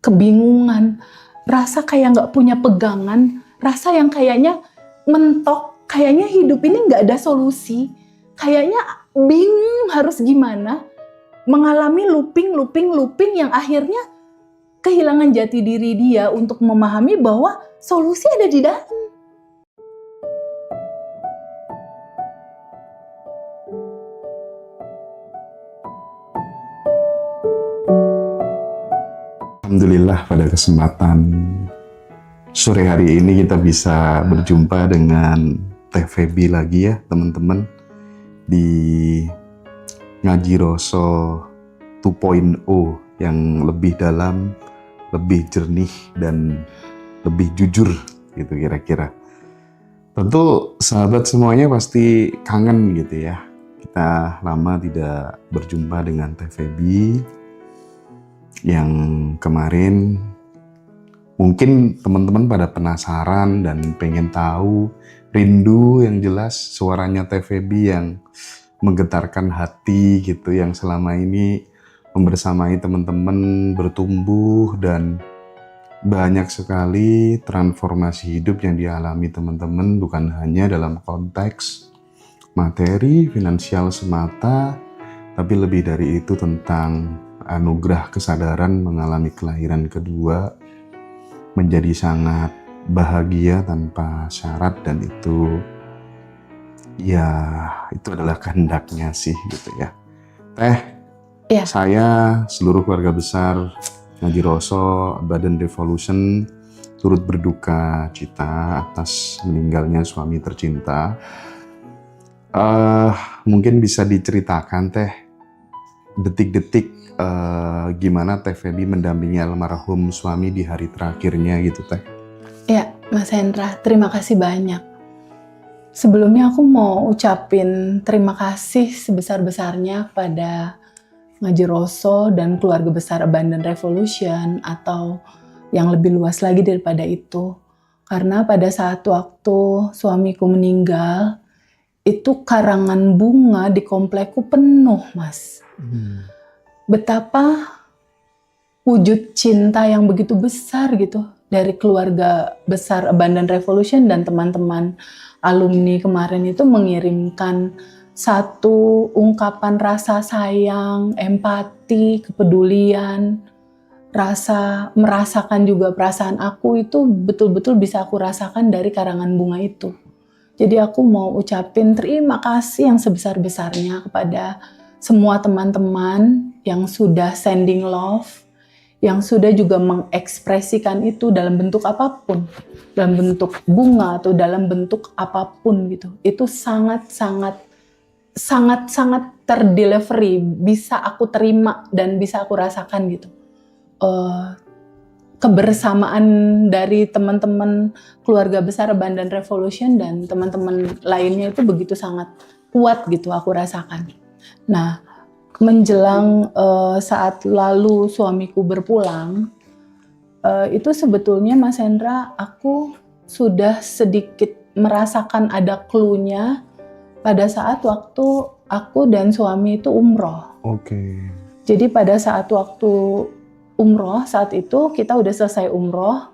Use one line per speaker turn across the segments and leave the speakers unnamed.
kebingungan, rasa kayak nggak punya pegangan, rasa yang kayaknya mentok, kayaknya hidup ini nggak ada solusi, kayaknya bingung harus gimana, mengalami looping yang akhirnya kehilangan jati diri dia untuk memahami bahwa solusi ada di dalam.
Alhamdulillah pada kesempatan sore hari ini kita bisa berjumpa dengan Teh Feby lagi ya teman-teman di Ngaji Roso 2.0 yang lebih dalam, lebih jernih dan lebih jujur gitu kira-kira. Tentu sahabat semuanya pasti kangen gitu ya. Kita lama tidak berjumpa dengan Teh Feby. Yang kemarin mungkin teman-teman pada penasaran dan pengen tahu, rindu yang jelas suaranya Teh Feby yang menggetarkan hati gitu, yang selama ini membersamai teman-teman bertumbuh dan banyak sekali transformasi hidup yang dialami teman-teman, bukan hanya dalam konteks materi, finansial semata, tapi lebih dari itu tentang anugerah kesadaran mengalami kelahiran kedua, menjadi sangat bahagia tanpa syarat, dan itu adalah kehendaknya sih gitu ya. Teh,
Ya.
Saya seluruh keluarga besar Ngaji Roso Badan Revolution turut berduka cita atas meninggalnya suami tercinta. Mungkin bisa diceritakan Teh detik-detik gimana Teh Feby mendampingi almarhum suami di hari terakhirnya gitu Teh?
Ya, Mas Hendra, terima kasih banyak. Sebelumnya aku mau ucapin terima kasih sebesar-besarnya pada Ngaji Roso dan keluarga besar Abundant Revolution, atau yang lebih luas lagi daripada itu. Karena pada saat waktu suamiku meninggal, itu karangan bunga di komplekku penuh, Mas. Betapa wujud cinta yang begitu besar gitu dari keluarga besar Abundant Revolution dan teman-teman alumni kemarin itu mengirimkan satu ungkapan rasa sayang, empati, kepedulian, rasa merasakan juga perasaan aku itu betul-betul bisa aku rasakan dari karangan bunga itu. Jadi aku mau ucapin terima kasih yang sebesar-besarnya kepada semua teman-teman yang sudah sending love, yang sudah juga mengekspresikan itu dalam bentuk apapun, dalam bentuk bunga atau dalam bentuk apapun gitu. Itu sangat terdelivery, bisa aku terima dan bisa aku rasakan gitu. Kebersamaan dari teman-teman keluarga besar Abundant Revolution dan teman-teman lainnya itu begitu sangat kuat gitu aku rasakan. Nah, menjelang saat lalu suamiku berpulang, itu sebetulnya Mas Hendra, aku sudah sedikit merasakan ada clue-nya pada saat waktu aku dan suami itu umroh.
Oke.
Jadi pada saat waktu umroh, saat itu kita udah selesai umroh,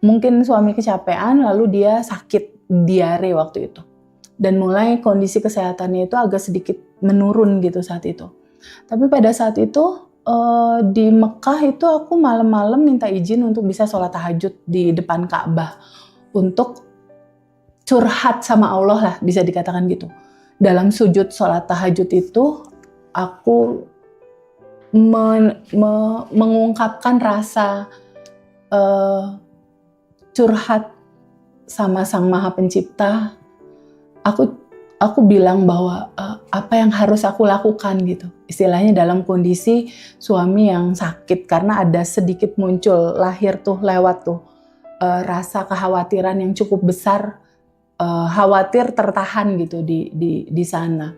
mungkin suami kecapean lalu dia sakit diare waktu itu. Dan mulai kondisi kesehatannya itu agak sedikit menurun gitu saat itu. Tapi pada saat itu di Mekah itu aku malam-malam minta izin untuk bisa sholat tahajud di depan Ka'bah. Untuk curhat sama Allah lah, bisa dikatakan gitu. Dalam sujud sholat tahajud itu aku mengungkapkan rasa curhat sama Sang Maha Pencipta. Aku bilang bahwa apa yang harus aku lakukan gitu. Istilahnya dalam kondisi suami yang sakit, karena ada sedikit muncul lahir tuh lewat tuh rasa kekhawatiran yang cukup besar, khawatir tertahan gitu di sana.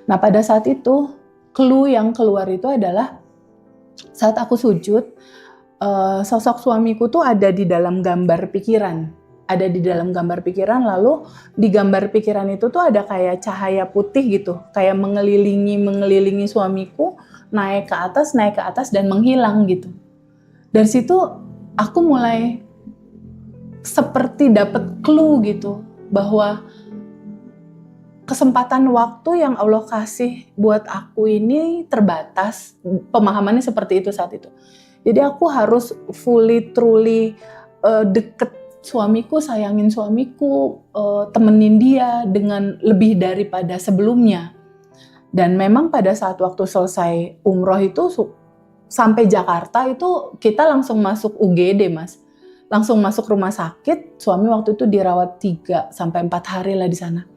Nah pada saat itu clue yang keluar itu adalah saat aku sujud, sosok suamiku tuh ada di dalam gambar pikiran. Ada di dalam gambar pikiran, lalu di gambar pikiran itu tuh ada kayak cahaya putih gitu, kayak mengelilingi suamiku, naik ke atas dan menghilang gitu. Dari situ aku mulai seperti dapat clue gitu bahwa kesempatan waktu yang Allah kasih buat aku ini terbatas. Pemahamannya seperti itu saat itu. Jadi aku harus fully truly deket suamiku, sayangin suamiku, temenin dia dengan lebih daripada sebelumnya. Dan memang pada saat waktu selesai umroh itu sampai Jakarta itu kita langsung masuk UGD, Mas. Langsung masuk rumah sakit, suami waktu itu dirawat 3-4 hari lah di sana.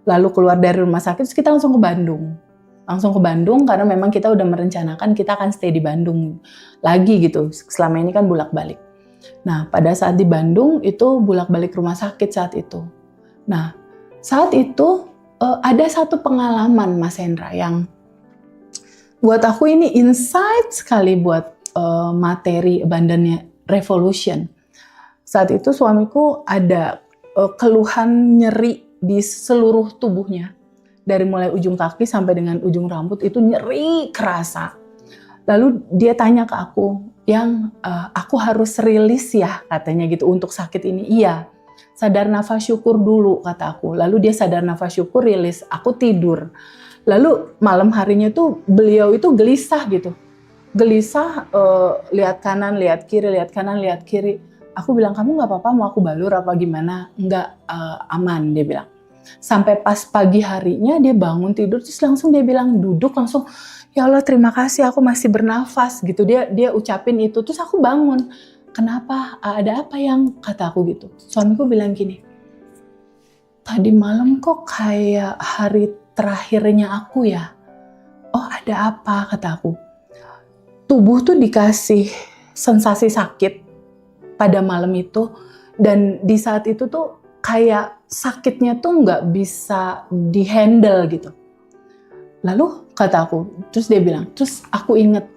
Lalu keluar dari rumah sakit, terus kita langsung ke Bandung. Langsung ke Bandung karena memang kita udah merencanakan kita akan stay di Bandung lagi gitu. Selama ini kan bolak-balik. Nah, pada saat di Bandung itu bolak-balik rumah sakit saat itu. Nah, saat itu ada satu pengalaman Mas Hendra yang buat aku ini insight sekali buat materi Abundant Revolution. Saat itu suamiku ada keluhan nyeri di seluruh tubuhnya. Dari mulai ujung kaki sampai dengan ujung rambut itu nyeri kerasa. Lalu dia tanya ke aku, yang aku harus rilis ya katanya gitu untuk sakit ini. Iya, sadar nafas syukur dulu kata aku. Lalu dia sadar nafas syukur, rilis, aku tidur. Lalu malam harinya tuh beliau itu gelisah gitu. Gelisah, lihat kanan, lihat kiri, lihat kanan, lihat kiri. Aku bilang, kamu gak apa-apa mau aku balur apa gimana? Enggak, aman dia bilang. Sampai pas pagi harinya dia bangun tidur, terus langsung dia bilang, duduk langsung, ya Allah terima kasih aku masih bernafas gitu. Dia ucapin itu, terus aku bangun. Kenapa? Ada apa yang kata aku gitu? Suamiku bilang gini, tadi malam kok kayak hari terakhirnya aku ya? Oh ada apa? Kata aku. Tubuh tuh dikasih sensasi sakit pada malam itu, dan di saat itu tuh kayak sakitnya tuh nggak bisa dihandle gitu. Lalu kata aku, terus dia bilang, terus aku inget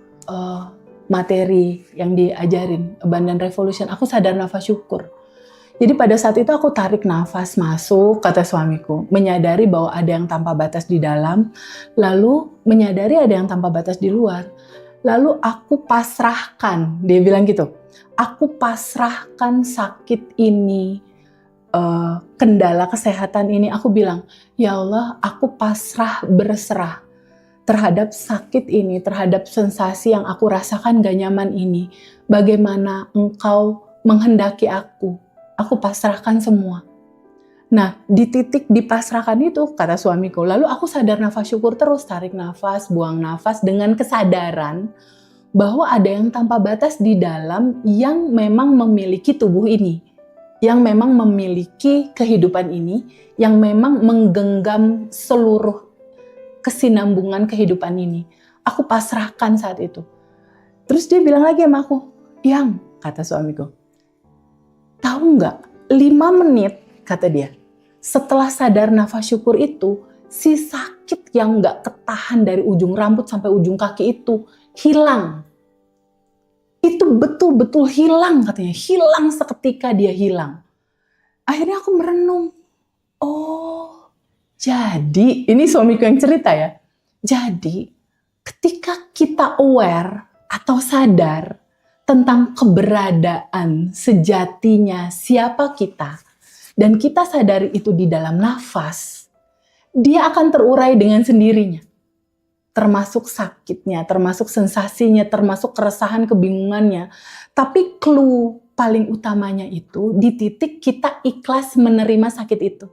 materi yang diajarin Abundant Revolution, aku sadar nafas syukur. Jadi pada saat itu aku tarik nafas masuk, kata suamiku, menyadari bahwa ada yang tanpa batas di dalam, lalu menyadari ada yang tanpa batas di luar. Lalu aku pasrahkan, dia bilang gitu, aku pasrahkan sakit ini, kendala kesehatan ini. Aku bilang, ya Allah, aku pasrah berserah terhadap sakit ini, terhadap sensasi yang aku rasakan gak nyaman ini. Bagaimana engkau menghendaki aku pasrahkan semua. Nah, di titik dipasrahkan itu, kata suamiku, lalu aku sadar nafas syukur terus, tarik nafas, buang nafas dengan kesadaran bahwa ada yang tanpa batas di dalam yang memang memiliki tubuh ini, yang memang memiliki kehidupan ini, yang memang menggenggam seluruh kesinambungan kehidupan ini. Aku pasrahkan saat itu. Terus dia bilang lagi sama aku, yang, kata suamiku, tahu nggak, 5 menit, kata dia, setelah sadar nafas syukur itu, si sakit yang nggak ketahan dari ujung rambut sampai ujung kaki itu hilang. Itu betul-betul hilang katanya, hilang seketika dia hilang. Akhirnya aku merenung, oh jadi, ini suamiku yang cerita ya, jadi ketika kita aware atau sadar tentang keberadaan sejatinya siapa kita, dan kita sadari itu di dalam nafas, dia akan terurai dengan sendirinya. Termasuk sakitnya, termasuk sensasinya, termasuk keresahan, kebingungannya. Tapi clue paling utamanya itu di titik kita ikhlas menerima sakit itu.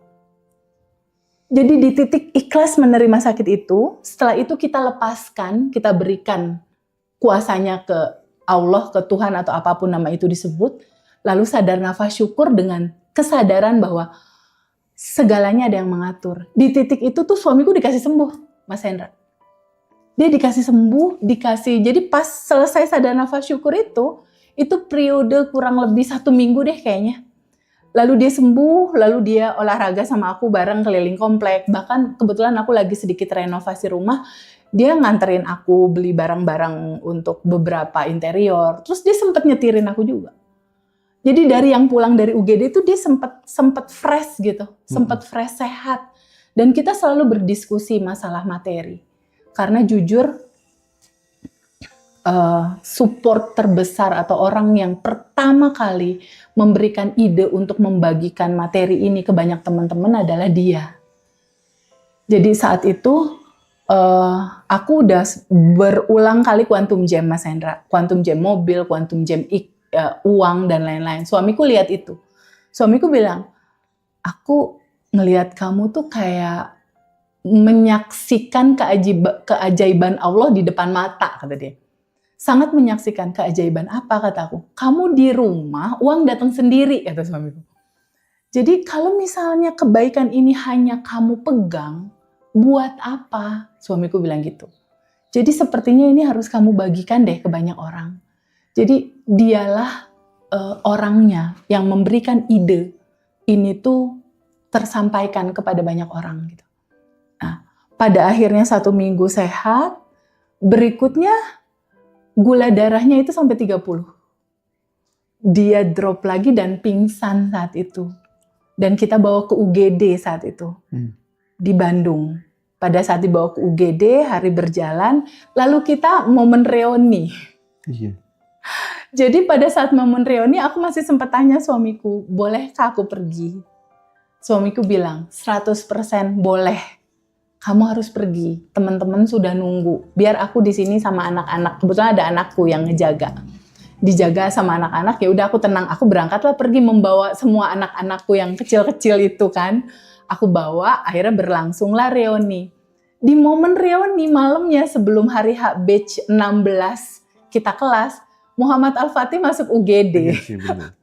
Jadi di titik ikhlas menerima sakit itu, setelah itu kita lepaskan, kita berikan kuasanya ke Allah, ke Tuhan atau apapun nama itu disebut, lalu sadar nafas syukur dengan kesadaran bahwa segalanya ada yang mengatur. Di titik itu tuh suamiku dikasih sembuh, Mas Hendra. Dia dikasih sembuh, jadi pas selesai sadar nafas syukur itu periode kurang lebih 1 minggu deh kayaknya. Lalu dia sembuh, lalu dia olahraga sama aku bareng keliling komplek. Bahkan kebetulan aku lagi sedikit renovasi rumah, dia nganterin aku beli barang-barang untuk beberapa interior. Terus dia sempat nyetirin aku juga. Jadi dari yang pulang dari UGD itu dia sempat fresh gitu, sempat fresh sehat. Dan kita selalu berdiskusi masalah materi. Karena jujur, support terbesar atau orang yang pertama kali memberikan ide untuk membagikan materi ini ke banyak teman-teman adalah dia. Jadi saat itu aku udah berulang kali quantum jam, Mas Hendra. Quantum jam mobil, quantum jam uang dan lain-lain. Suamiku lihat itu. Suamiku bilang, aku ngelihat kamu tuh kayak menyaksikan keajaiban Allah di depan mata, kata dia. Sangat menyaksikan keajaiban apa, kataku. Kamu di rumah, uang datang sendiri, kata suamiku. Jadi kalau misalnya kebaikan ini hanya kamu pegang, buat apa? Suamiku bilang gitu. Jadi sepertinya ini harus kamu bagikan deh ke banyak orang. Jadi dialah orangnya yang memberikan ide ini tuh tersampaikan kepada banyak orang gitu. Nah, pada akhirnya 1 minggu sehat, berikutnya gula darahnya itu sampai 30. Dia drop lagi dan pingsan saat itu. Dan kita bawa ke UGD saat itu. Di Bandung. Pada saat dibawa ke UGD, hari berjalan, lalu kita momen reuni.
Iya.
Jadi pada saat momen reuni, aku masih sempat tanya suamiku, bolehkah aku pergi? Suamiku bilang, 100% boleh. Kamu harus pergi. Teman-teman sudah nunggu. Biar aku di sini sama anak-anak. Kebetulan ada anakku yang ngejaga. Dijaga sama anak-anak, ya udah aku tenang. Aku berangkatlah pergi membawa semua anak-anakku yang kecil-kecil itu kan. Aku bawa, akhirnya berlangsunglah reuni. Di momen reuni malamnya sebelum hari H batch 16 kita kelas, Muhammad Al-Fatih masuk UGD.
Iya sih, benar.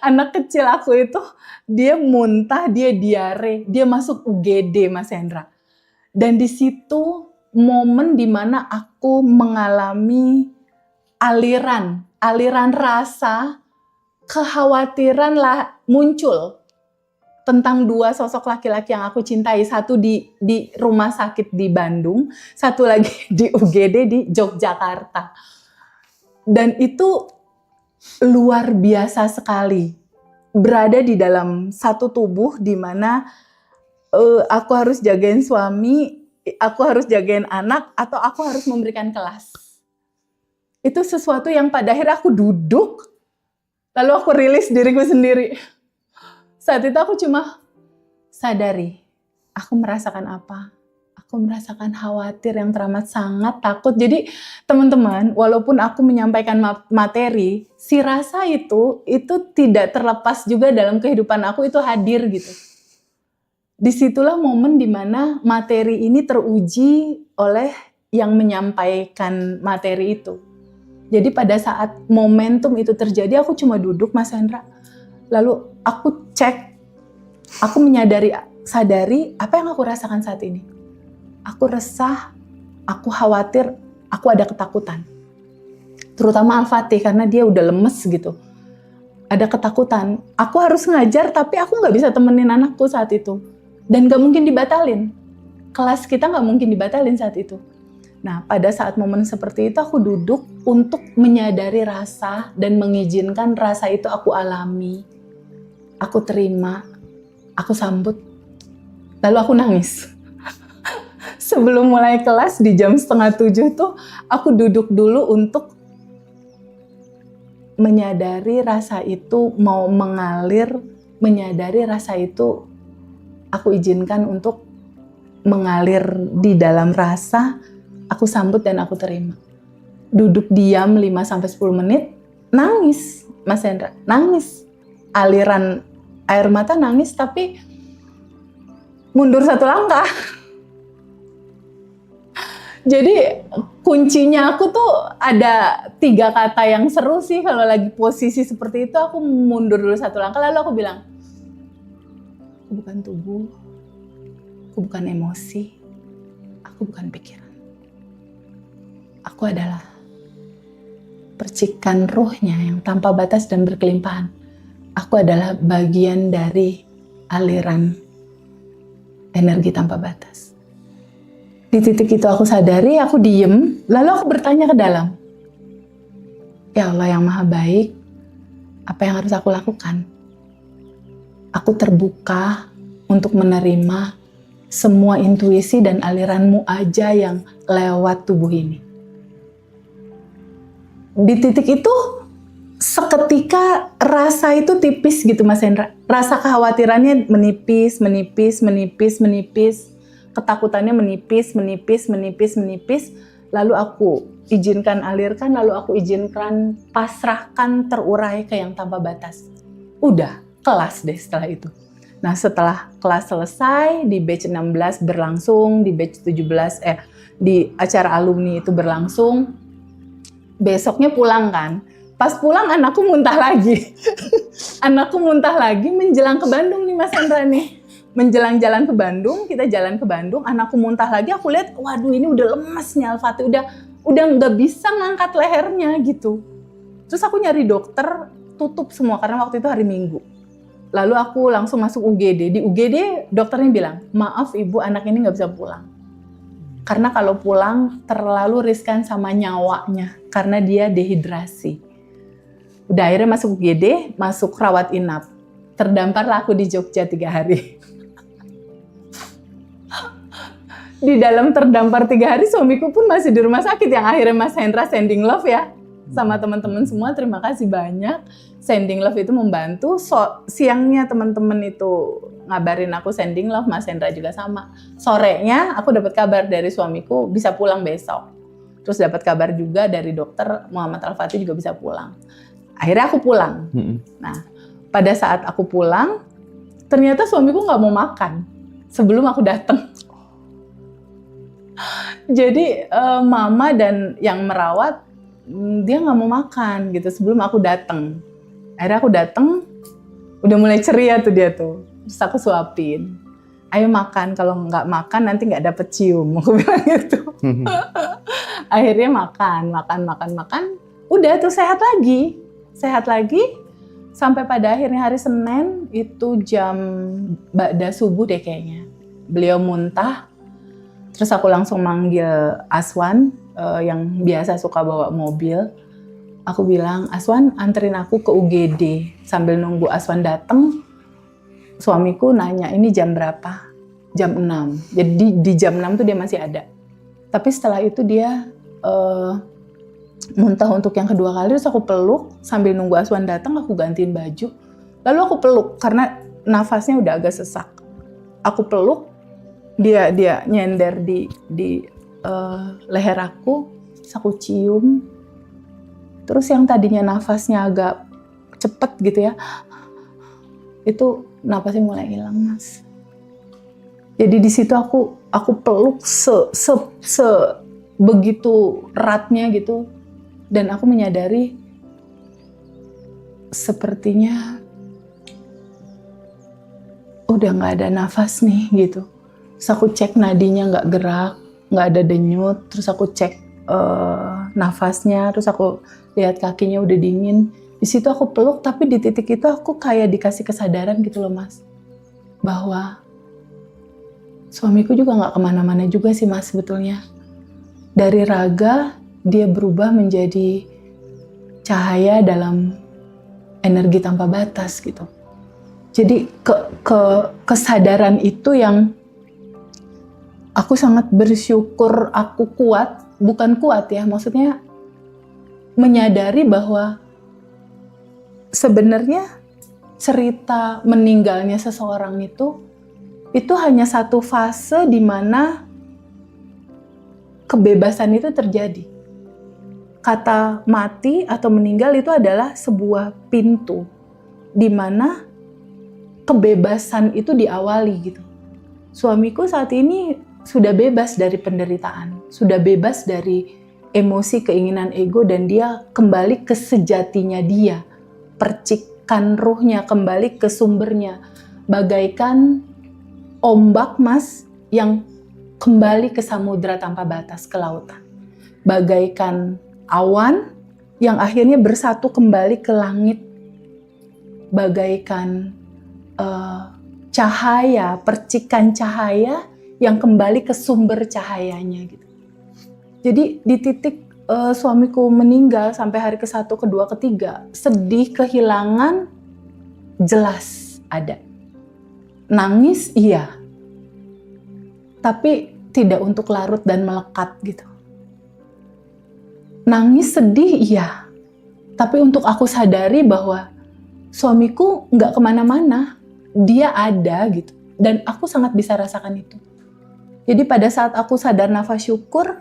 Anak kecil aku itu, dia muntah, dia diare, dia masuk UGD, Mas Hendra. Dan di situ momen dimana aku mengalami aliran rasa, kekhawatiran lah muncul tentang 2 sosok laki-laki yang aku cintai. Satu di rumah sakit di Bandung, satu lagi di UGD di Yogyakarta. Dan itu luar biasa sekali. Berada di dalam satu tubuh di mana aku harus jagain suami, aku harus jagain anak, atau aku harus memberikan kelas. Itu sesuatu yang pada akhirnya aku duduk, lalu aku rilis diriku sendiri. Saat itu aku cuma sadari, aku merasakan apa? Aku merasakan khawatir yang teramat sangat, takut. Jadi teman-teman, walaupun aku menyampaikan materi, si rasa itu tidak terlepas juga dalam kehidupan aku, itu hadir gitu. Disitulah momen dimana materi ini teruji oleh yang menyampaikan materi itu. Jadi pada saat momentum itu terjadi, aku cuma duduk, Mas Hendra. Lalu aku cek, aku sadari apa yang aku rasakan saat ini. Aku resah, aku khawatir, aku ada ketakutan. Terutama Al-Fatih karena dia udah lemes gitu. Ada ketakutan. Aku harus ngajar tapi aku nggak bisa temenin anakku saat itu. Dan nggak mungkin dibatalin. Kelas kita nggak mungkin dibatalin saat itu. Nah, pada saat momen seperti itu aku duduk untuk menyadari rasa dan mengizinkan rasa itu aku alami. Aku terima, aku sambut. Lalu aku nangis. Sebelum mulai kelas di jam 6:30 tuh aku duduk dulu untuk menyadari rasa itu mau mengalir, menyadari rasa itu aku izinkan untuk mengalir di dalam rasa, aku sambut dan aku terima. Duduk diam 5-10 menit, nangis, Mas Hendra, nangis. Aliran air mata nangis tapi mundur 1 langkah. Jadi kuncinya aku tuh ada 3 kata yang seru sih kalau lagi posisi seperti itu. Aku mundur dulu 1 langkah lalu aku bilang, aku bukan tubuh, aku bukan emosi, aku bukan pikiran. Aku adalah percikan ruhnya yang tanpa batas dan berkelimpahan. Aku adalah bagian dari aliran energi tanpa batas. Di titik itu aku sadari, aku diem, lalu aku bertanya ke dalam. Ya Allah yang maha baik, apa yang harus aku lakukan? Aku terbuka untuk menerima semua intuisi dan aliranmu aja yang lewat tubuh ini. di titik itu seketika rasa itu tipis gitu Mas Hendra. Rasa kekhawatirannya menipis, ketakutannya menipis. Lalu aku izinkan alirkan, lalu aku izinkan pasrahkan, terurai ke yang tanpa batas. Udah, kelas deh setelah itu. Nah setelah kelas selesai, di batch 16 berlangsung, di batch 17, di acara alumni itu berlangsung, besoknya pulang kan. Pas pulang anakku muntah lagi. Anakku muntah lagi menjelang ke Bandung nih Mas Hendra nih. Menjelang jalan ke Bandung, kita jalan ke Bandung, anakku muntah lagi, aku lihat, waduh ini udah lemes nih Al-Fatih, udah nggak bisa ngangkat lehernya gitu. Terus aku nyari dokter, tutup semua karena waktu itu hari Minggu. Lalu aku langsung masuk UGD. Di UGD dokternya bilang, maaf ibu, anak ini nggak bisa pulang. Karena kalau pulang terlalu riskan sama nyawanya, karena dia dehidrasi. Udah akhirnya masuk UGD, masuk rawat inap. Terdamparlah aku di Jogja 3 hari. Di dalam terdampar 3 hari, suamiku pun masih di rumah sakit, yang akhirnya Mas Hendra sending love ya. Sama teman-teman semua, terima kasih banyak. Sending love itu membantu. Siangnya teman-teman itu ngabarin aku sending love, Mas Hendra juga sama. Sorenya aku dapat kabar dari suamiku bisa pulang besok. Terus dapat kabar juga dari dokter Muhammad Al-Fatih juga bisa pulang. Akhirnya aku pulang. Nah, pada saat aku pulang, ternyata suamiku nggak mau makan sebelum aku datang. Jadi mama dan yang merawat dia nggak mau makan gitu sebelum aku datang. Akhirnya aku datang, udah mulai ceria tuh dia tuh. Terus aku suapin, ayo makan, kalau nggak makan nanti nggak dapet cium, aku bilang gitu. Akhirnya makan. Udah tuh sehat lagi. Sampai pada akhirnya hari Senin itu jam ba'da subuh deh kayaknya. Beliau muntah. Terus aku langsung manggil Aswan yang biasa suka bawa mobil. Aku bilang, Aswan anterin aku ke UGD. Sambil nunggu Aswan datang, suamiku nanya, ini jam berapa? Jam 6. Jadi di jam 6 tuh dia masih ada. Tapi setelah itu dia muntah untuk yang kedua kali, terus aku peluk. Sambil nunggu Aswan datang, aku gantiin baju. Lalu aku peluk, karena nafasnya udah agak sesak. Aku peluk, dia nyender di leher aku, terus aku cium. Terus yang tadinya nafasnya agak cepet gitu ya, itu nafasnya mulai hilang Mas. Jadi di situ aku peluk begitu eratnya gitu, dan aku menyadari sepertinya udah nggak ada nafas nih gitu. Terus aku cek nadinya nggak gerak, nggak ada denyut. Terus aku cek nafasnya, terus aku lihat kakinya udah dingin. Di situ aku peluk, tapi di titik itu aku kayak dikasih kesadaran gitu loh Mas, bahwa suamiku juga nggak kemana-mana juga sih Mas sebetulnya. Dari raga dia berubah menjadi cahaya dalam energi tanpa batas gitu. Jadi kesadaran itu yang aku sangat bersyukur aku kuat, bukan kuat ya, maksudnya menyadari bahwa sebenarnya cerita meninggalnya seseorang itu hanya satu fase di mana kebebasan itu terjadi. Kata mati atau meninggal itu adalah sebuah pintu di mana kebebasan itu diawali gitu. Suamiku saat ini sudah bebas dari penderitaan, sudah bebas dari emosi, keinginan ego, dan dia kembali ke sejatinya dia. Percikan ruhnya kembali ke sumbernya. Bagaikan ombak Mas yang kembali ke samudra tanpa batas, ke lautan. Bagaikan awan yang akhirnya bersatu kembali ke langit. Bagaikan cahaya, percikan cahaya yang kembali ke sumber cahayanya gitu. Jadi di titik suamiku meninggal sampai hari ke-1, ke-2, ke-3, sedih, kehilangan jelas ada. Nangis iya. Tapi tidak untuk larut dan melekat gitu. Nangis sedih iya. Tapi untuk aku sadari bahwa suamiku nggak kemana-mana, dia ada gitu. Dan aku sangat bisa rasakan itu. Jadi pada saat aku sadar nafas syukur,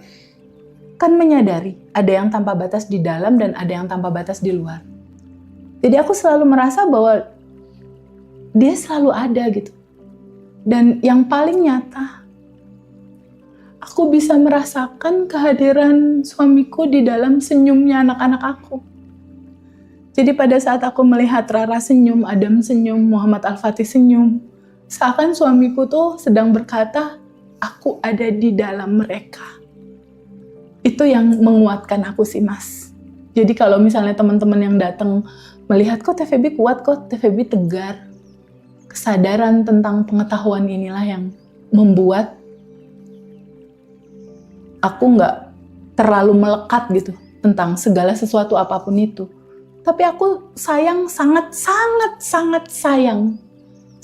kan menyadari ada yang tanpa batas di dalam dan ada yang tanpa batas di luar. Jadi aku selalu merasa bahwa dia selalu ada gitu. Dan yang paling nyata, aku bisa merasakan kehadiran suamiku di dalam senyumnya anak-anak aku. Jadi pada saat aku melihat Rara senyum, Adam senyum, Muhammad Al-Fatih senyum, seakan suamiku tuh sedang berkata, aku ada di dalam mereka. Itu yang menguatkan aku sih, Mas. Jadi kalau misalnya teman-teman yang datang melihat kok TVB kuat, kok TVB tegar, kesadaran tentang pengetahuan inilah yang membuat aku nggak terlalu melekat gitu tentang segala sesuatu apapun itu. Tapi aku sayang, sangat sayang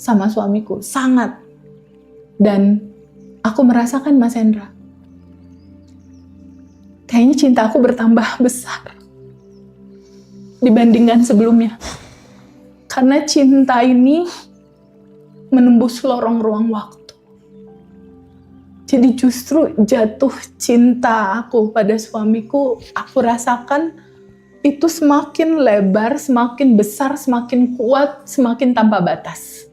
sama suamiku, sangat. Dan aku merasakan, Mas Hendra, kayaknya cinta aku bertambah besar dibandingkan sebelumnya. Karena cinta ini menembus lorong ruang waktu. Jadi justru jatuh cinta aku pada suamiku, aku rasakan itu semakin lebar, semakin besar, semakin kuat, semakin tanpa batas.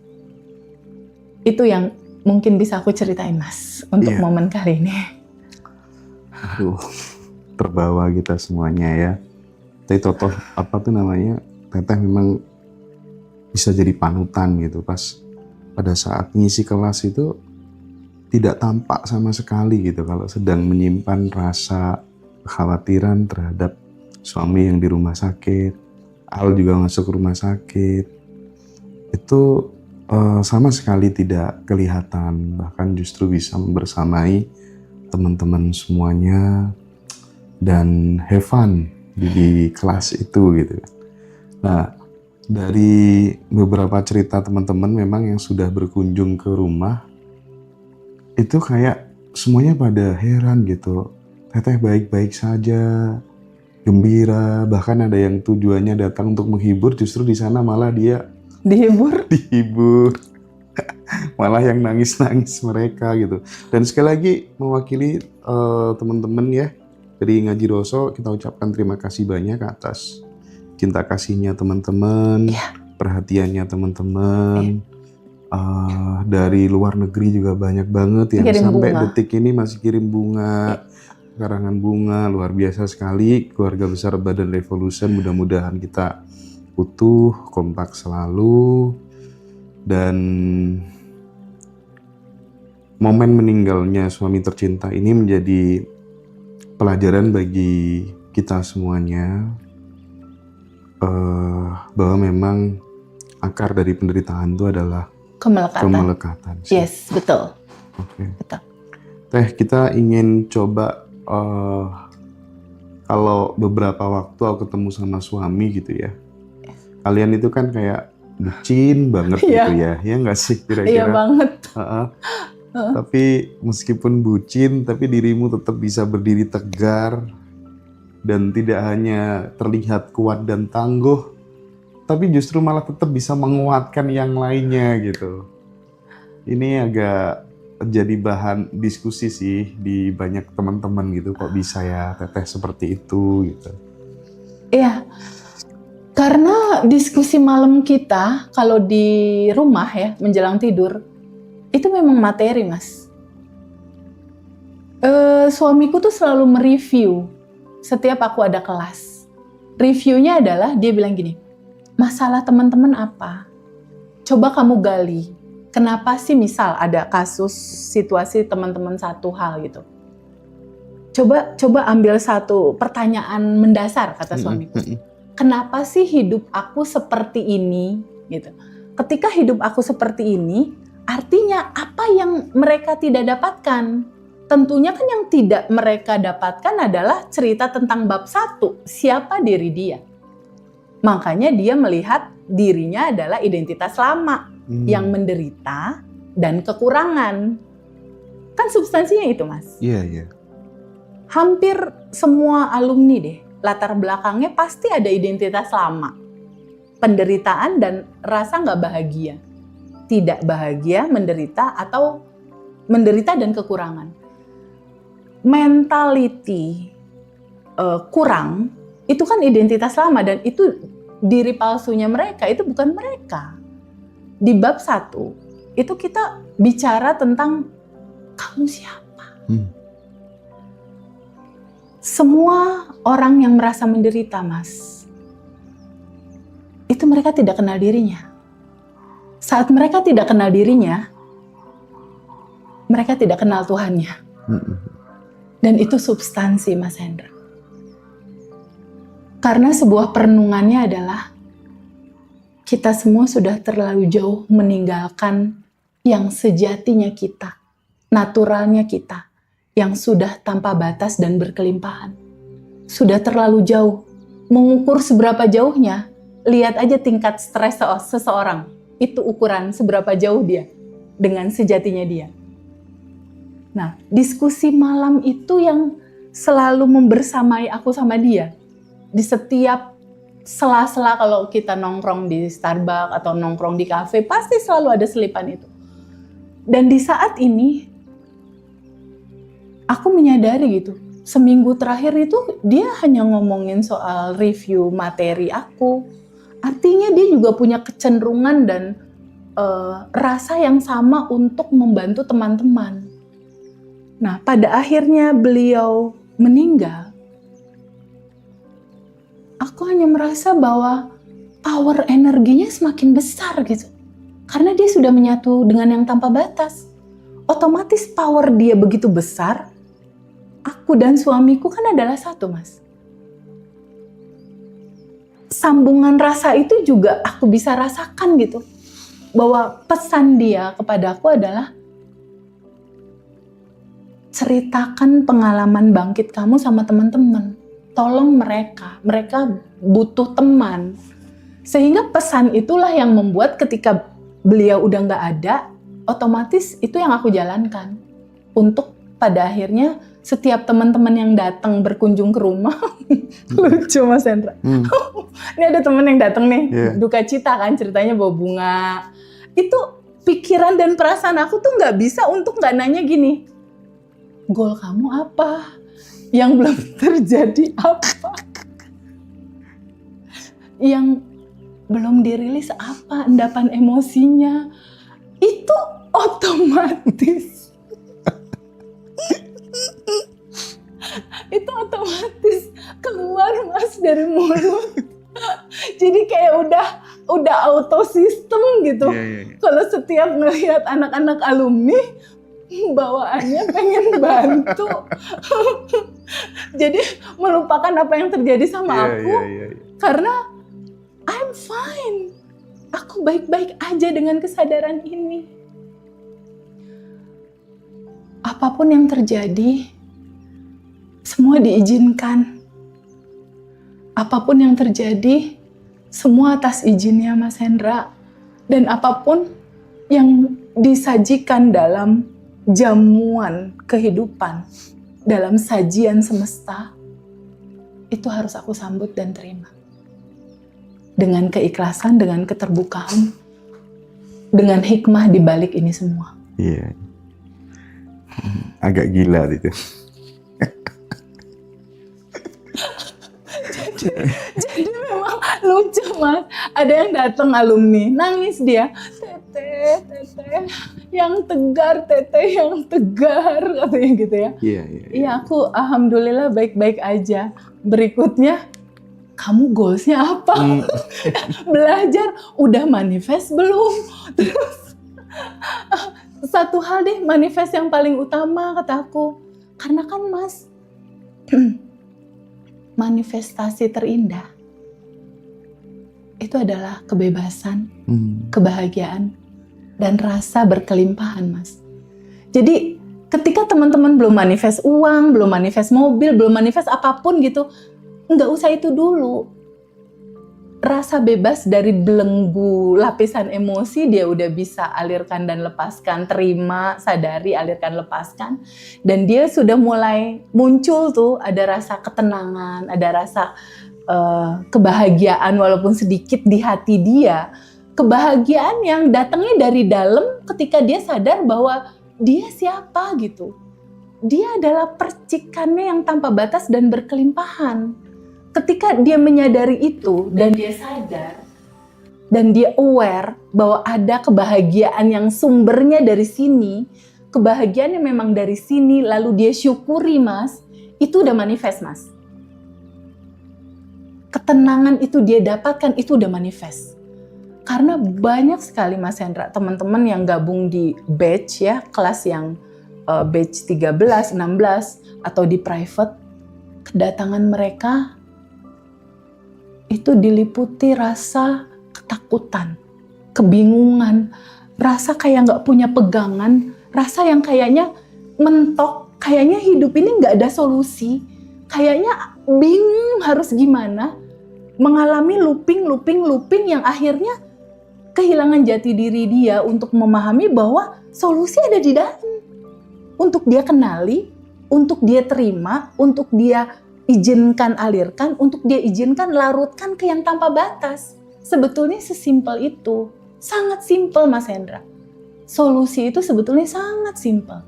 Itu yang mungkin bisa aku ceritain, Mas, untuk momen kali ini.
Aduh, terbawa kita semuanya ya. Tapi totoh apa tuh namanya, Teteh memang bisa jadi panutan gitu. Pas pada saat ngisi kelas itu tidak tampak sama sekali gitu kalau sedang menyimpan rasa kekhawatiran terhadap suami yang di rumah sakit. Al juga masuk rumah sakit. Itu sama sekali tidak kelihatan, bahkan justru bisa membersamai teman-teman semuanya dan have fun di kelas itu gitu. Nah, dari beberapa cerita teman-teman memang yang sudah berkunjung ke rumah, itu kayak semuanya pada heran gitu. Teteh baik-baik saja, gembira, bahkan ada yang tujuannya datang untuk menghibur, justru di sana malah dia dihibur. Malah yang nangis-nangis mereka gitu. Dan sekali lagi mewakili teman-teman ya dari Ngaji Roso, kita ucapkan terima kasih banyak atas cinta kasihnya teman-teman, perhatiannya teman-teman. Dari luar negeri juga banyak banget yang kirim sampai bunga. Detik ini masih kirim bunga, karangan bunga, luar biasa sekali. Keluarga besar Badan Revolution, mudah-mudahan kita utuh, kompak selalu. Dan momen meninggalnya suami tercinta ini menjadi pelajaran bagi kita semuanya, bahwa memang akar dari penderitaan itu adalah kemelekatan.
Yes, betul.
Oke. Betul. Teh, kita ingin coba kalau beberapa waktu aku ketemu sama suami gitu ya. Kalian itu kan kayak bucin banget gitu ya. Ya nggak sih kira-kira?
Iya banget.
Tapi meskipun bucin, tapi dirimu tetap bisa berdiri tegar dan tidak hanya terlihat kuat dan tangguh, tapi justru malah tetap bisa menguatkan yang lainnya gitu. Ini agak jadi bahan diskusi sih di banyak teman-teman gitu, kok bisa ya Teteh seperti itu gitu.
Iya, karena diskusi malam kita kalau di rumah ya menjelang tidur, itu memang materi, Mas. Suamiku tuh selalu mereview setiap aku ada kelas. Reviewnya adalah dia bilang gini, masalah teman-teman apa? Coba kamu gali. Kenapa sih misal ada kasus situasi teman-teman satu hal gitu. Coba ambil satu pertanyaan mendasar kata suamiku. Kenapa sih hidup aku seperti ini gitu. Ketika hidup aku seperti ini, artinya apa yang mereka tidak dapatkan? Tentunya kan yang tidak mereka dapatkan adalah cerita tentang bab 1, siapa diri dia. Makanya dia melihat dirinya adalah identitas lama yang menderita dan kekurangan. Kan substansinya itu, Mas.
Iya.
Hampir semua alumni deh, latar belakangnya pasti ada identitas lama. Penderitaan dan rasa nggak bahagia. Tidak bahagia, menderita, atau menderita dan kekurangan. Mentality kurang, itu kan identitas lama dan itu diri palsunya mereka, itu bukan mereka. Di bab 1, itu kita bicara tentang kamu siapa. Semua orang yang merasa menderita, Mas, itu mereka tidak kenal dirinya. Saat mereka tidak kenal dirinya, mereka tidak kenal Tuhannya. Dan itu substansi, Mas Hendra. Karena sebuah perenungannya adalah kita semua sudah terlalu jauh meninggalkan yang sejatinya kita, naturalnya kita, yang sudah tanpa batas dan berkelimpahan. Sudah terlalu jauh. Mengukur seberapa jauhnya, lihat aja tingkat stres seseorang. Itu ukuran seberapa jauh dia dengan sejatinya dia. Nah, diskusi malam itu yang selalu membersamai aku sama dia. Di setiap sela-sela kalau kita nongkrong di Starbucks atau nongkrong di kafe, pasti selalu ada selipan itu. Dan di saat ini, aku menyadari gitu, seminggu terakhir itu dia hanya ngomongin soal review materi aku. Artinya dia juga punya kecenderungan dan rasa yang sama untuk membantu teman-teman. Nah, pada akhirnya beliau meninggal, aku hanya merasa bahwa power energinya semakin besar gitu. Karena dia sudah menyatu dengan yang tanpa batas. Otomatis power dia begitu besar, aku dan suamiku kan adalah satu, Mas. Sambungan rasa itu juga aku bisa rasakan gitu. Bahwa pesan dia kepada aku adalah, ceritakan pengalaman bangkit kamu sama teman-teman. Tolong mereka butuh teman. Sehingga pesan itulah yang membuat ketika beliau udah nggak ada, otomatis itu yang aku jalankan. Untuk pada akhirnya setiap teman-teman yang datang berkunjung ke rumah, lucu Mas Hendra. Ini ada teman yang datang nih, duka cita kan ceritanya bawa bunga. Itu pikiran dan perasaan aku tuh nggak bisa untuk nggak nanya gini, goal kamu apa? Yang belum terjadi apa? Yang belum dirilis apa endapan emosinya? Itu otomatis. Itu otomatis keluar Mas dari mulut. Jadi kayak udah auto sistem gitu. Kalau setiap ngelihat anak-anak alumni, bawaannya pengen bantu. Jadi melupakan apa yang terjadi sama aku. Karena I'm fine. Aku baik-baik aja dengan kesadaran ini. Apapun yang terjadi, semua diizinkan. Apapun yang terjadi, semua atas izinnya Mas Hendra. Dan apapun yang disajikan dalam jamuan kehidupan, dalam sajian semesta, itu harus aku sambut dan terima. Dengan keikhlasan, dengan keterbukaan, dengan hikmah di balik ini semua.
Iya. Agak gila itu.
Jadi memang lucu Mas. Ada yang datang alumni, nangis dia. Teteh, yang tegar, teteh yang tegar, katanya gitu ya. Iya, aku alhamdulillah baik-baik aja. Berikutnya, kamu goalsnya apa? Belajar, udah manifest belum? Terus, satu hal deh, manifest yang paling utama kata aku. Karena kan Mas, manifestasi terindah itu adalah kebebasan, kebahagiaan, dan rasa berkelimpahan, Mas. Jadi ketika teman-teman belum manifest uang, belum manifest mobil, belum manifest apapun gitu, nggak usah itu dulu. rasa bebas dari belenggu lapisan emosi dia udah bisa alirkan dan lepaskan, terima, sadari, alirkan, lepaskan. Dan dia sudah mulai muncul tuh, ada rasa ketenangan, ada rasa kebahagiaan walaupun sedikit di hati dia. Kebahagiaan yang datangnya dari dalam ketika dia sadar bahwa dia siapa gitu. Dia adalah percikannya yang tanpa batas dan berkelimpahan. Ketika dia menyadari itu dan dia sadar dan dia aware bahwa ada kebahagiaan yang sumbernya dari sini, kebahagiaan yang memang dari sini, lalu dia syukuri Mas, itu udah manifest Mas. Ketenangan itu dia dapatkan, itu udah manifest. Karena banyak sekali Mas Hendra, teman-teman yang gabung di batch ya, kelas yang batch 13, 16 atau di private, kedatangan mereka itu diliputi rasa ketakutan, kebingungan, rasa kayak nggak punya pegangan, rasa yang kayaknya mentok, kayaknya hidup ini nggak ada solusi, kayaknya bingung harus gimana, mengalami looping yang akhirnya kehilangan jati diri dia untuk memahami bahwa solusi ada di dalam. Untuk dia kenali, untuk dia terima, untuk dia izinkan alirkan, untuk dia izinkan larutkan ke yang tanpa batas. Sebetulnya sesimpel itu. Sangat simpel Mas Hendra. Solusi itu sebetulnya sangat simpel.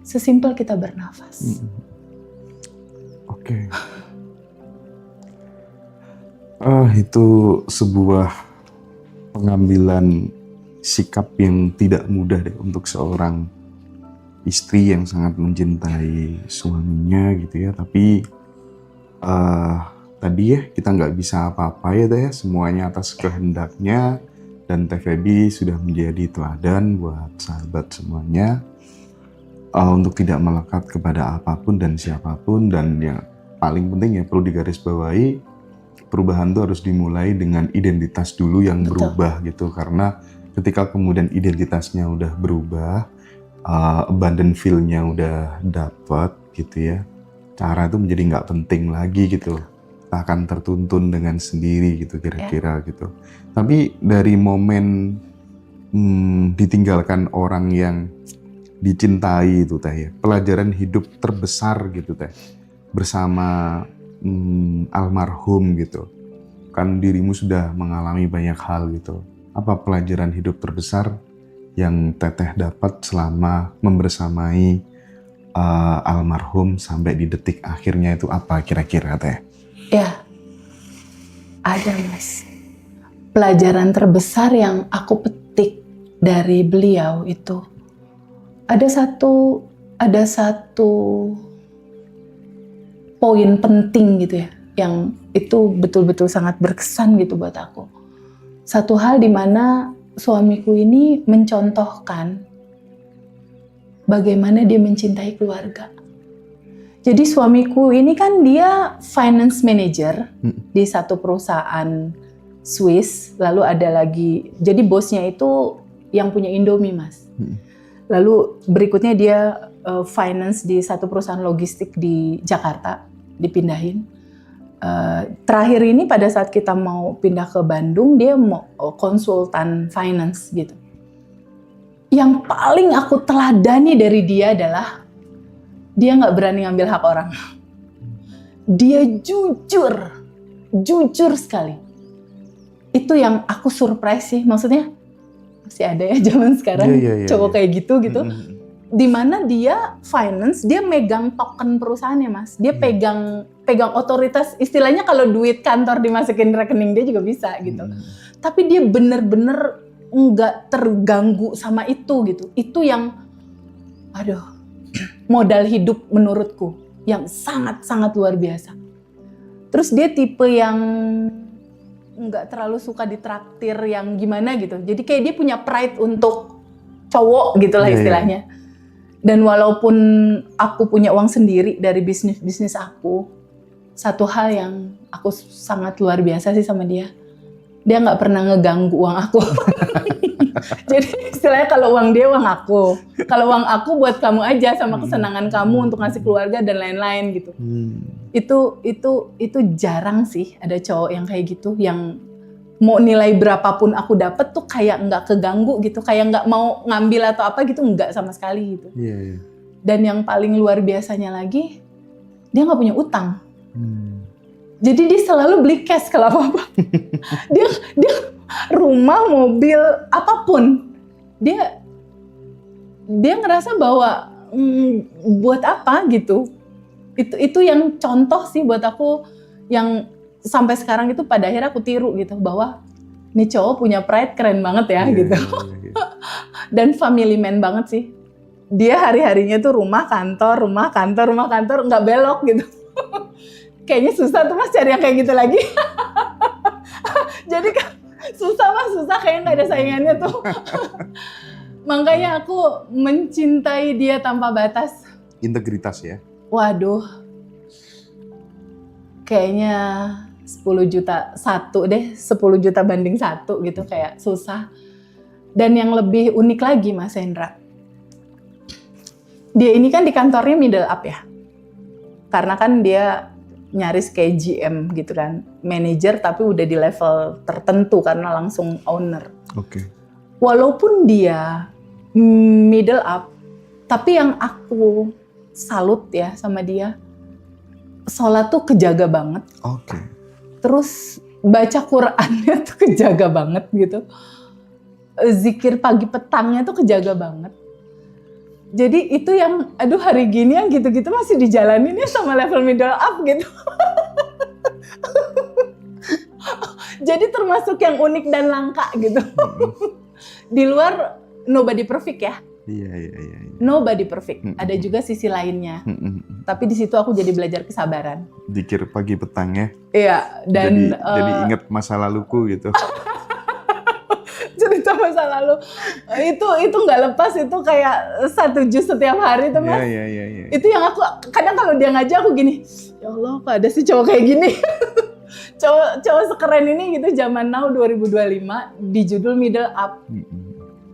Sesimpel kita bernafas.
Oke. Itu sebuah pengambilan sikap yang tidak mudah deh untuk seorang istri yang sangat mencintai suaminya gitu ya. Tapi tadi ya kita nggak bisa apa-apa ya teh, semuanya atas kehendaknya, dan Teh Feby sudah menjadi teladan buat sahabat semuanya untuk tidak melekat kepada apapun dan siapapun. Dan yang paling penting ya perlu digarisbawahi, perubahan itu harus dimulai dengan identitas dulu yang berubah gitu. Karena ketika kemudian identitasnya udah berubah, abundant feel-nya udah dapet gitu ya, cara itu menjadi nggak penting lagi gitu, akan tertuntun dengan sendiri gitu kira-kira gitu. Tapi dari momen ditinggalkan orang yang dicintai itu teh ya, pelajaran hidup terbesar gitu teh bersama almarhum gitu, kan dirimu sudah mengalami banyak hal gitu. Apa pelajaran hidup terbesar yang teteh dapat selama membersamai almarhum sampai di detik akhirnya itu apa kira-kira teh?
Ya, ada Mas. Pelajaran terbesar yang aku petik dari beliau itu, ada satu poin penting gitu ya, yang itu betul-betul sangat berkesan gitu buat aku. Satu hal di mana suamiku ini mencontohkan bagaimana dia mencintai keluarga. Jadi suamiku ini kan dia finance manager di satu perusahaan Swiss, lalu ada lagi, jadi bosnya itu yang punya Indomie Mas. Lalu berikutnya dia finance di satu perusahaan logistik di Jakarta, dipindahin. Terakhir ini pada saat kita mau pindah ke Bandung, dia mau konsultan finance gitu. Yang paling aku teladani dari dia adalah dia nggak berani ngambil hak orang. Dia jujur sekali. Itu yang aku surprise sih, maksudnya masih ada ya zaman sekarang cowok kayak gitu. Dimana dia finance, dia megang token perusahaannya Mas. Dia pegang otoritas, istilahnya kalau duit kantor dimasukin rekening dia juga bisa gitu. Tapi dia bener-bener nggak terganggu sama itu gitu. Itu yang, modal hidup menurutku yang sangat-sangat luar biasa. Terus dia tipe yang nggak terlalu suka ditraktir yang gimana gitu. Jadi kayak dia punya pride untuk cowok gitulah istilahnya. Dan walaupun aku punya uang sendiri dari bisnis aku, satu hal yang aku sangat luar biasa sih sama dia, dia nggak pernah ngeganggu uang aku. Jadi istilahnya kalau uang dia uang aku, kalau uang aku buat kamu aja sama kesenangan kamu untuk ngasih keluarga dan lain-lain gitu. Itu jarang sih ada cowok yang kayak gitu, yang mau nilai berapapun aku dapet tuh kayak nggak keganggu gitu, kayak nggak mau ngambil atau apa gitu, nggak sama sekali gitu.
Iya.
Dan yang paling luar biasanya lagi, dia nggak punya utang. Jadi dia selalu beli cash kalau apa-apa. dia rumah, mobil, apapun, dia ngerasa bahwa buat apa gitu. Itu yang contoh sih buat aku, yang sampai sekarang itu pada akhirnya aku tiru gitu, bahwa nih cowok punya pride, keren banget ya gitu. Dan family man banget sih. Dia hari-harinya tuh rumah kantor, nggak belok gitu. Kayaknya susah tuh Mas cari yang kayak gitu lagi. Jadi susah, kayaknya nggak ada saingannya tuh. Makanya aku mencintai dia tanpa batas.
Integritas ya.
Waduh, kayaknya 10 juta satu deh, 10 juta banding satu gitu, kayak susah. Dan yang lebih unik lagi Mas Hendra, dia ini kan di kantornya middle up ya, karena kan dia nyaris kayak GM gitu kan, manager tapi udah di level tertentu karena langsung owner.
Oke.
Walaupun dia middle up, tapi yang aku salut ya sama dia, sholat tuh kejaga banget.
Oke.
Terus baca Qurannya tuh kejaga banget gitu. Zikir pagi petangnya tuh kejaga banget. Jadi itu yang, aduh hari gini yang gitu-gitu masih dijalanin ya sama level middle up gitu. Jadi termasuk yang unik dan langka gitu. Di luar nobody perfect ya.
Iya.
Nobody perfect. Ada juga sisi lainnya. Tapi di situ aku jadi belajar kesabaran.
Dikir pagi petang ya.
Iya, dan
jadi inget masa laluku gitu.
Cerita masa lalu itu nggak lepas, itu kayak 1 jus setiap hari tuh Mas.
Iya.
Itu yang aku kadang kalau dia ngajak aku gini, ya Allah kok ada sih cowok kayak gini. cowok sekeren ini gitu zaman now 2025 di judul middle up.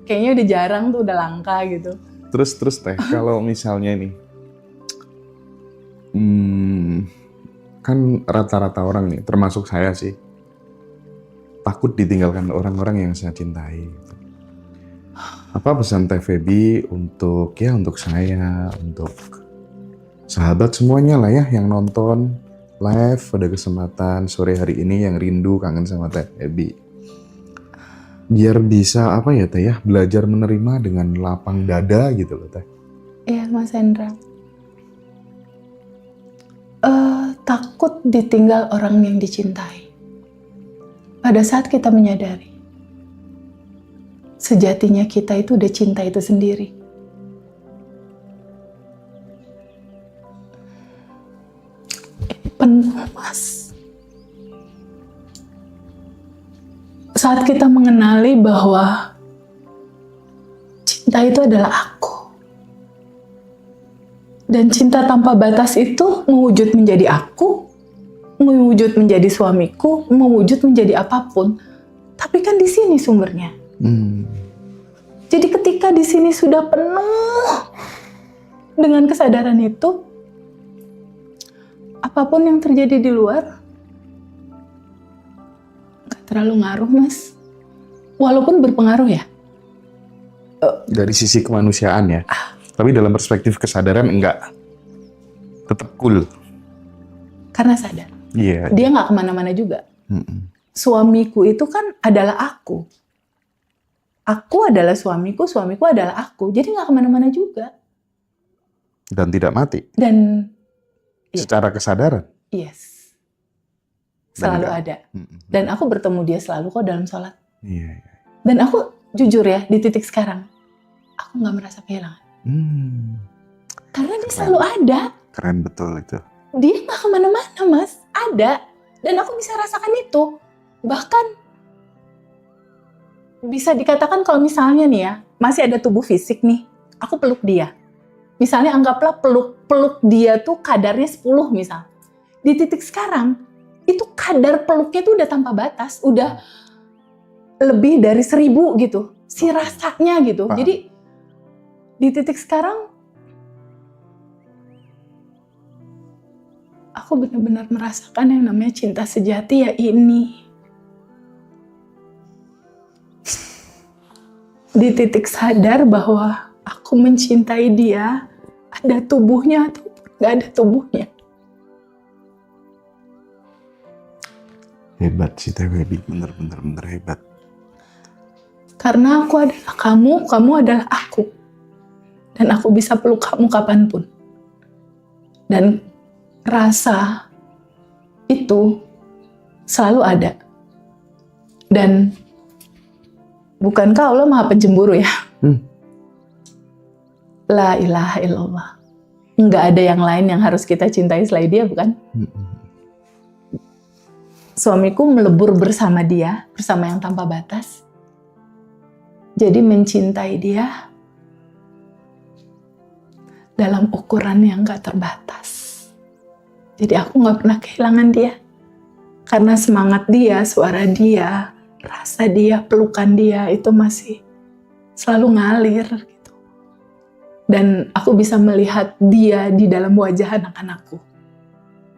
Kayaknya udah jarang tuh, udah langka gitu.
Terus Teh, kalau misalnya nih, kan rata-rata orang nih, termasuk saya sih, takut ditinggalkan orang-orang yang saya cintai. Apa pesan Teh Feby untuk saya, untuk sahabat semuanya lah ya yang nonton live pada kesempatan sore hari ini yang rindu kangen sama Teh Feby? Biar bisa apa ya Teh ya, belajar menerima dengan lapang dada gitu loh Teh.
Iya Mas Hendra. Takut ditinggal orang yang dicintai. Pada saat kita menyadari, sejatinya kita itu udah cinta itu sendiri. Ini penuh Mas. Saat kita mengenali bahwa cinta itu adalah aku. Dan cinta tanpa batas itu mewujud menjadi aku, mewujud menjadi suamiku, mewujud menjadi apapun. Tapi kan di sini sumbernya. Jadi ketika di sini sudah penuh dengan kesadaran itu, apapun yang terjadi di luar nggak terlalu ngaruh Mas. Walaupun berpengaruh ya.
Dari sisi kemanusiaan ya. Tapi dalam perspektif kesadaran enggak. Tetap cool.
Karena sadar.
Iya.
Dia nggak kemana-mana juga. Suamiku itu kan adalah aku. Aku adalah suamiku adalah aku. Jadi nggak kemana-mana juga.
Dan tidak mati.
Dan
secara kesadaran.
Yes. Selalu ada. Dan aku bertemu dia selalu kok dalam sholat.
Iya.
Dan aku jujur ya, di titik sekarang, aku nggak merasa kehilangan. Karena dia selalu ada.
Keren betul itu.
Dia nggak kemana-mana Mas, ada. Dan aku bisa rasakan itu. Bahkan bisa dikatakan kalau misalnya nih ya, masih ada tubuh fisik nih, aku peluk dia. Misalnya anggaplah peluk dia tuh kadarnya 10 misal. Di titik sekarang, itu kadar peluknya tuh udah tanpa batas, udah lebih dari 1000 gitu. Si rasanya gitu. Jadi di titik sekarang, aku aku benar-benar merasakan yang namanya cinta sejati ya ini. Di titik sadar bahwa aku mencintai dia, ada tubuhnya atau gak ada tubuhnya.
Hebat sih Teh Feby, bener-bener hebat.
Karena aku adalah kamu, kamu adalah aku. Dan aku bisa peluk kamu kapanpun. Dan rasa itu selalu ada. Dan bukankah Allah maha pencemburu ya? La ilaha illallah. Nggak ada yang lain yang harus kita cintai selain dia, bukan? Suamiku melebur bersama dia, bersama yang tanpa batas. Jadi mencintai dia dalam ukuran yang gak terbatas. Jadi aku gak pernah kehilangan dia. Karena semangat dia, suara dia, rasa dia, pelukan dia itu masih selalu ngalir gitu. Dan aku bisa melihat dia di dalam wajah anak-anakku.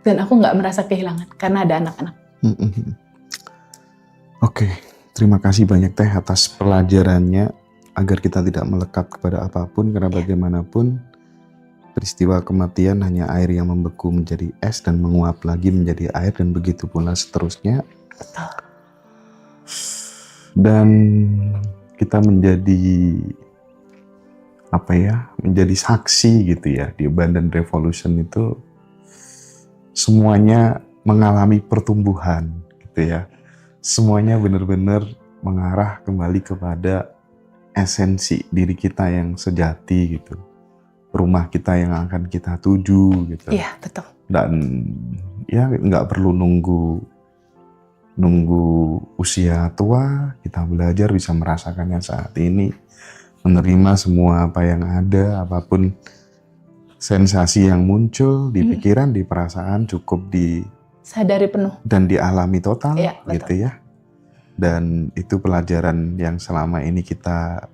Dan aku gak merasa kehilangan karena ada anak-anak.
Oke, terima kasih banyak Teh atas pelajarannya agar kita tidak melekat kepada apapun, karena bagaimanapun peristiwa kematian hanya air yang membeku menjadi es dan menguap lagi menjadi air, dan begitu pula seterusnya.
Betul.
Dan kita menjadi menjadi saksi gitu ya, di Abundant Revolution itu semuanya mengalami pertumbuhan gitu ya. Semuanya benar-benar mengarah kembali kepada esensi diri kita yang sejati gitu. Rumah kita yang akan kita tuju gitu.
Iya, betul.
Dan ya nggak perlu nunggu usia tua, kita belajar bisa merasakannya saat ini. Menerima semua apa yang ada, apapun sensasi yang muncul di pikiran, di perasaan, cukup
sadari penuh
dan dialami total,
ya,
gitu ya. Dan itu pelajaran yang selama ini kita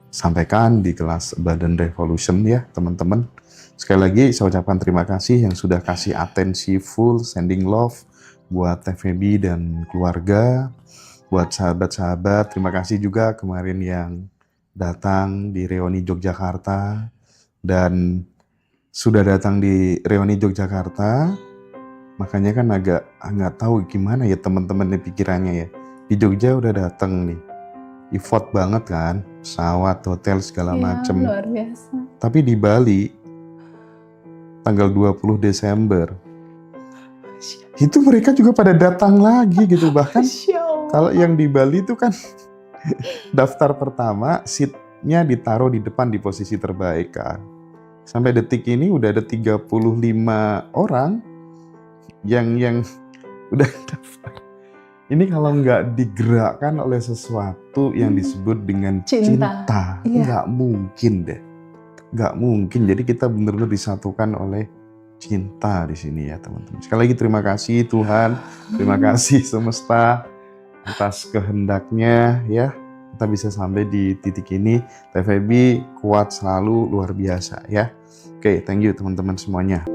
sampaikan di kelas Abundant Revolution ya teman-teman. Sekali lagi saya ucapkan terima kasih yang sudah kasih atensi full, sending love buat Teh Feby dan keluarga, buat sahabat-sahabat. Terima kasih juga kemarin yang datang di Reoni Yogyakarta dan sudah datang di Reoni Yogyakarta. Makanya kan agak nggak tahu gimana ya teman-teman nih pikirannya ya. Di Jogja udah datang nih, effort banget kan, pesawat, hotel segala macem.
Luar biasa.
Tapi di Bali tanggal 20 Desember itu mereka juga pada datang lagi gitu. Bahkan kalau yang di Bali itu kan daftar pertama seatnya ditaruh di depan di posisi terbaik kan. Sampai detik ini udah ada 35 orang yang udah daftar. Ini kalau nggak digerakkan oleh sesuatu yang disebut dengan cinta. Nggak mungkin deh. Nggak mungkin. Jadi kita benar-benar disatukan oleh cinta di sini ya teman-teman. Sekali lagi terima kasih Tuhan. Terima kasih semesta atas kehendaknya ya. Kita bisa sampai di titik ini. Teh Feby kuat selalu, luar biasa ya. Oke, thank you teman-teman semuanya.